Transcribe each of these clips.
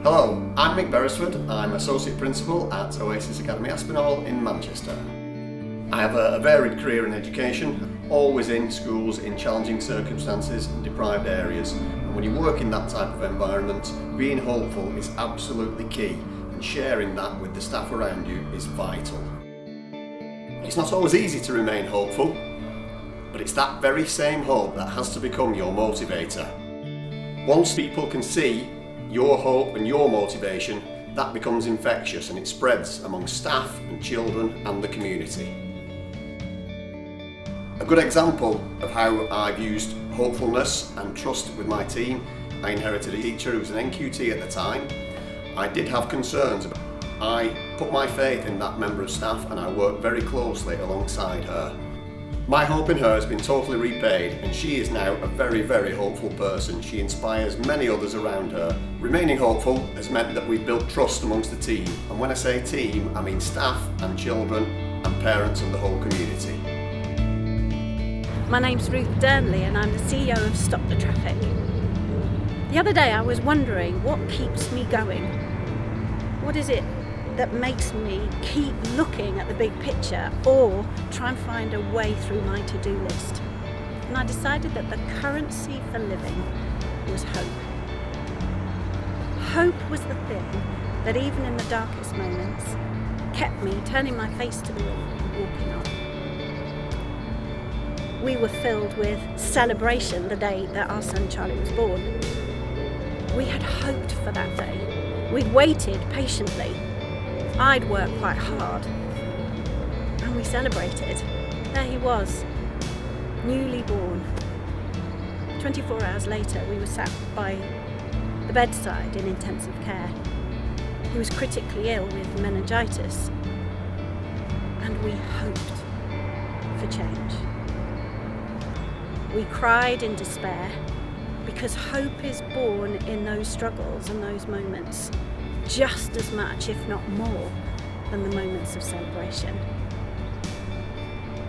Hello, I'm Mick Beresford. I'm Associate Principal at Oasis Academy Aspinall in Manchester. I have a varied career in education, always in schools in challenging circumstances and deprived areas. And when you work in that type of environment, being hopeful is absolutely key, and sharing that with the staff around you is vital. It's not always easy to remain hopeful, but it's that very same hope that has to become your motivator. Once people can see your hope and your motivation, that becomes infectious and it spreads among staff and children and the community. A good example of how I've used hopefulness and trust with my team, I inherited a teacher who was an NQT at the time. I did have concerns. I put my faith in that member of staff and I worked very closely alongside her. My hope in her has been totally repaid, and she is now a very, very hopeful person. She inspires many others around her. Remaining hopeful has meant that we've built trust amongst the team, and when I say team, I mean staff and children and parents and the whole community. My name's Ruth Durnley and I'm the CEO of Stop the Traffic. The other day I was wondering what keeps me going. What is it that makes me keep looking at the big picture or try and find a way through my to-do list? And I decided that the currency for living was hope. Hope was the thing that even in the darkest moments kept me turning my face to the wall and walking on. We were filled with celebration the day that our son Charlie was born. We had hoped for that day. We'd waited patiently. I'd worked quite hard, and we celebrated. There he was, newly born. 24 hours later, we were sat by the bedside in intensive care. He was critically ill with meningitis, and we hoped for change. We cried in despair, because hope is born in those struggles and those moments, just as much, if not more, than the moments of celebration.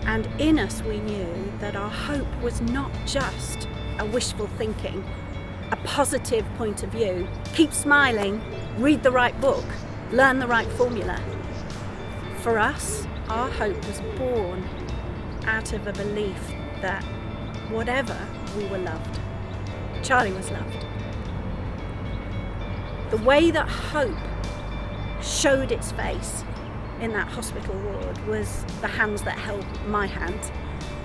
And in us we knew that our hope was not just a wishful thinking, a positive point of view, keep smiling, read the right book, learn the right formula. For us, our hope was born out of a belief that whatever, we were loved. Charlie was loved. The way that hope showed its face in that hospital ward was the hands that held my hand,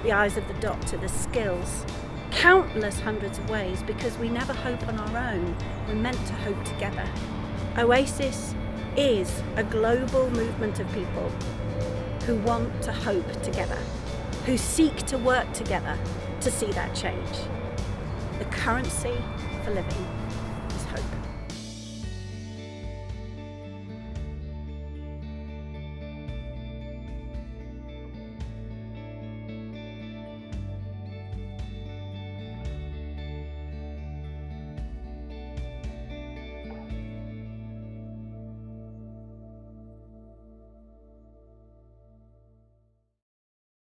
the eyes of the doctor, the skills, countless hundreds of ways, because we never hope on our own. We're meant to hope together. Oasis is a global movement of people who want to hope together, who seek to work together to see that change. The currency for living.